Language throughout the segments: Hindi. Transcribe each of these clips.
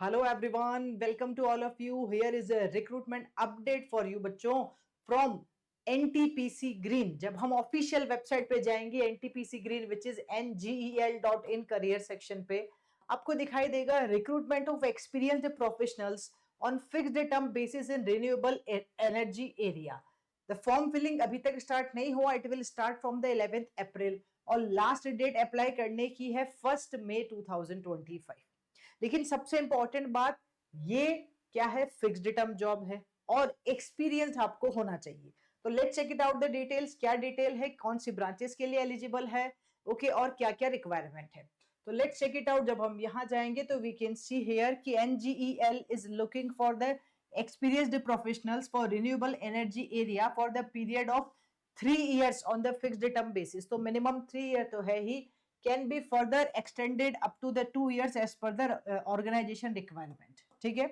Hello everyone, welcome to all of you. Here is a recruitment update for you बच्चों फ्रॉम एनटीपीसी ग्रीन। जब हम ऑफिशियल वेबसाइट पे जाएंगे NTPC green which is ngel.in career section पे, आपको दिखाई देगा recruitment of experienced professionals on fixed term basis in renewable energy area. The form filling अभी तक स्टार्ट नहीं हुआ, it will start from the 11th April और लास्ट डेट अप्लाई करने की है 1 मई 2025। लेकिन सबसे इंपॉर्टेंट बात ये क्या है, फिक्स्ड टर्म जॉब है और एक्सपीरियंस आपको होना चाहिए। तो let's check it out the details. क्या डिटेल है, कौन सी ब्रांचेस के लिए एलिजिबल है, ओके, और क्या क्या रिक्वायरमेंट है। तो लेट्स चेक इट आउट। जब हम यहां जाएंगे तो वी कैन सी हियर कि NGEL is looking for the experienced professionals for renewable energy area for the period of 3 years on the fixed term basis। तो मिनिमम 3 ईयर तो है ही, can be further extended up to the 2 years as per the organization requirement. ठीक है,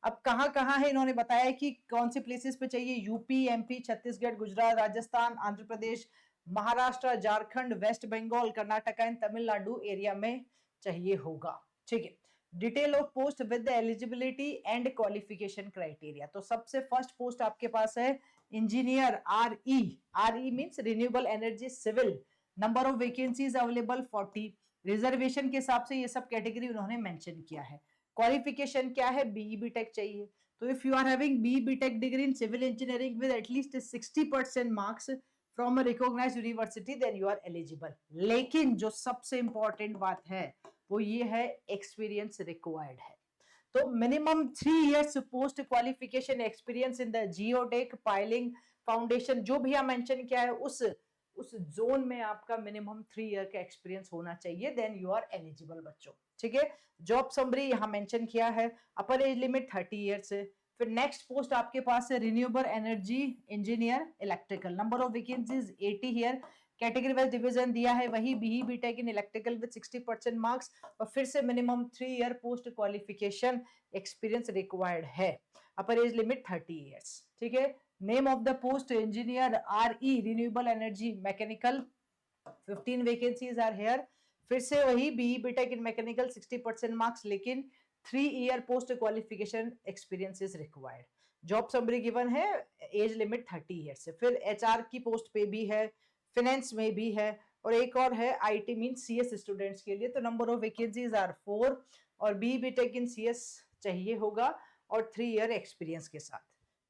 अब कहाँ है इन्होंने बताया कि कौन से प्लेसेस पे चाहिए। UP, MP, Chhattisgarh, Gujarat, Rajasthan, Andhra Pradesh, Maharashtra, Jharkhand, West Bengal, Karnataka and Tamil Nadu area में चाहिए होगा। ठीक है, detail of post with the eligibility and qualification criteria. तो सबसे फर्स्ट पोस्ट आपके पास है engineer R E means renewable energy civil. Number of vacancies available 40। Reservation के हिसाब से ये सब कैटेगरी उन्होंने मेंशन किया है। क्वालिफिकेशन क्या है, बीई बीटेक चाहिए। तो if you are having BE BTech degree in civil engineering with at least 60% marks from a recognised university then you are eligible. लेकिन जो सबसे इंपॉर्टेंट बात है वो ये है एक्सपीरियंस रिक्वायर्ड है। तो minimum 3 years post qualification experience in the geotech piling foundation, जो भी मेंशन किया है उस जोन में आपका मिनिमम 3 ईयर का एक्सपीरियंस होना चाहिए, देन यू आर एलिजिबल बच्चों। ठीक है, जॉब समरी यहां मेंशन किया है, अपर एज लिमिट 30 years है। फिर नेक्स्ट पोस्ट आपके पास है renewable energy engineer electrical. Number of vacancies 80 here. Category wise division दिया है वही, BE BTech in electrical with 60% marks और फिर से minimum 3 year post qualification experience required है। Upper age limit 30 years। ठीक है, name of the post engineer R E renewable energy mechanical, 15 vacancies are here. फिर से वही BE BTech in mechanical 60% marks, लेकिन 3 year post qualification experience is required. Job summary given है, एज लिमिट 30 ईयर से। फिर एचआर की पोस्ट पे भी है, फाइनेंस में भी है और एक और है आईटी मीन सीएस स्टूडेंट्स के लिए। तो नंबर ऑफ वैकेंसीज आर 4 और बी बीटेक इन सीएस चाहिए होगा और 3 ईयर एक्सपीरियंस के साथ।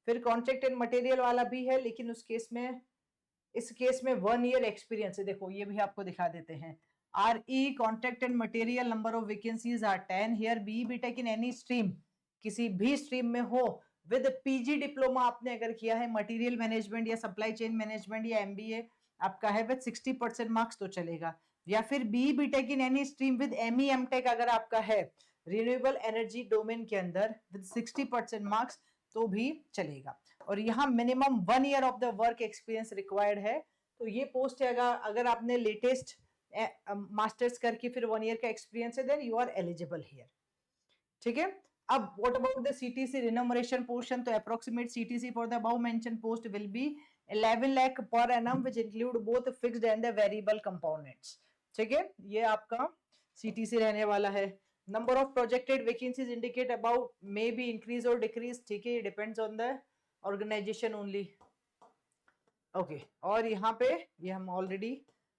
फिर कॉन्ट्रैक्ट एंड मटेरियल वाला भी है, लेकिन इस केस में 1 ईयर एक्सपीरियंस है। देखो ये भी आपको दिखा देते हैं। R E contract and material, number of vacancies are 10 here. B BTech in any stream, किसी भी स्ट्रीम में हो, विद पीजी डिप्लोमा आपने अगर किया है मटेरियल मैनेजमेंट या सप्लाई चेन मैनेजमेंट या एमबीए आपका है विद 60% मार्क्स तो चलेगा। या फिर B BTech in any stream with ME MTech अगर आपका है रिन्यूएबल एनर्जी डोमेन के अंदर विद 60% मार्क्स तो भी चलेगा। और यहाँ minimum 1 year of the work experience required है। तो ये पोस्ट है, अगर आपने लेटेस्ट मास्टर्स करके फिर 1 ईयर का एक्सपीरियंस है then you are eligible here. ठीक है, अब what about the CTC remuneration portion. तो approximate CTC for the above mention post will be 11 lakh per annum which include both fixed and the variable components. ठीक है, ये आपका सीटीसी रहने वाला है। Number of projected vacancies indicate about may be increase और डिक्रीज। ठीक है, depends on the organization only. Okay, और यहाँ पे ये हम ऑलरेडी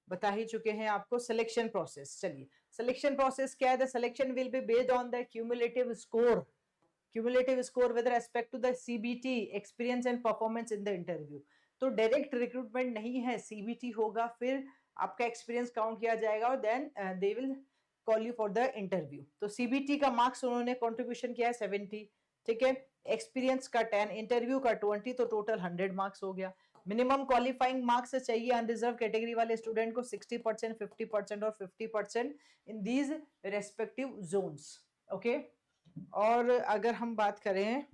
बता ही चुके हैं आपको सिलेक्शन प्रोसेस। चलिए, सिलेक्शन प्रोसेस क्या है। The selection will be based on the cumulative score with respect to the CBT experience and performance in the interview. तो डायरेक्ट रिक्रूटमेंट नहीं है, सीबीटी होगा, फिर आपका एक्सपीरियंस काउंट किया जाएगा और then they will call you for the interview. तो सीबीटी का मार्क्स उन्होंने कॉन्ट्रीब्यूशन किया है 70। ठीक है, एक्सपीरियंस का 10, इंटरव्यू का 20, तो टोटल 100 मार्क्स हो गया। मिनिमम क्वालिफाइंग मार्क्स चाहिए अनरिजर्व कैटेगरी वाले स्टूडेंट को 60%, 50% और 50% in these respective zones. Okay, और अगर हम बात करें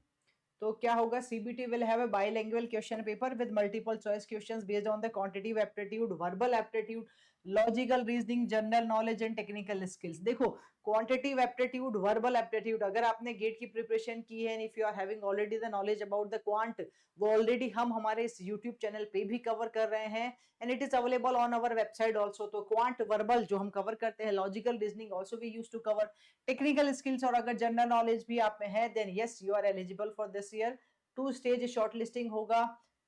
तो क्या होगा, CBT will have a bilingual question paper with multiple choice questions based on the quantitative aptitude, verbal aptitude, logical reasoning, general knowledge and technical skills. देखो क्वांटिटिव एप्टीट्यूड, वर्बल एप्टीट्यूड, अगर आपने गेट की प्रिपरेशन की है, if you are having already the knowledge about the quant, वो ऑलरेडी हम हमारे इस यूट्यूब चैनल पे भी कवर कर रहे हैं and it is available on our website also. तो क्वांट वर्बल जो हम कवर करते हैं, logical reasoning also we use to cover, technical skills और अगर जनरल नॉलेज भी आप में है, then yes you are eligible for this year. 2 stage shortlisting होगा,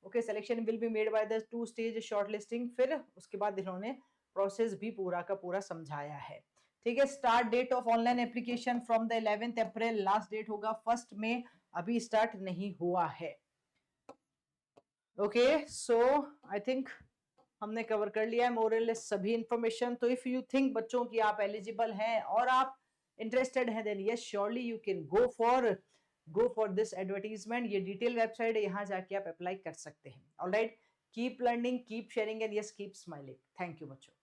okay, selection will be made by the 2 stage shortlisting. फिर उसके बाद इन्होंने प्रोसेस भी पूरा का पूरा समझाया है, ठीक है। Start date of online application from the 11 April, last date होगा 1 मई, अभी स्टार्ट नहीं हुआ है। ओके सो आई थिंक हमने कवर कर लिया है मोर और लेस सभी इंफॉर्मेशन। तो इफ यू थिंक बच्चों की आप एलिजिबल हैं और आप इंटरेस्टेड हैं, then yes surely you can go for this advertisement. ये डिटेल वेबसाइट है, यहाँ जाके आप अप्लाई कर सकते हैं। Alright, keep learning, keep sharing and yes keep smiling. Thank you बच्चों।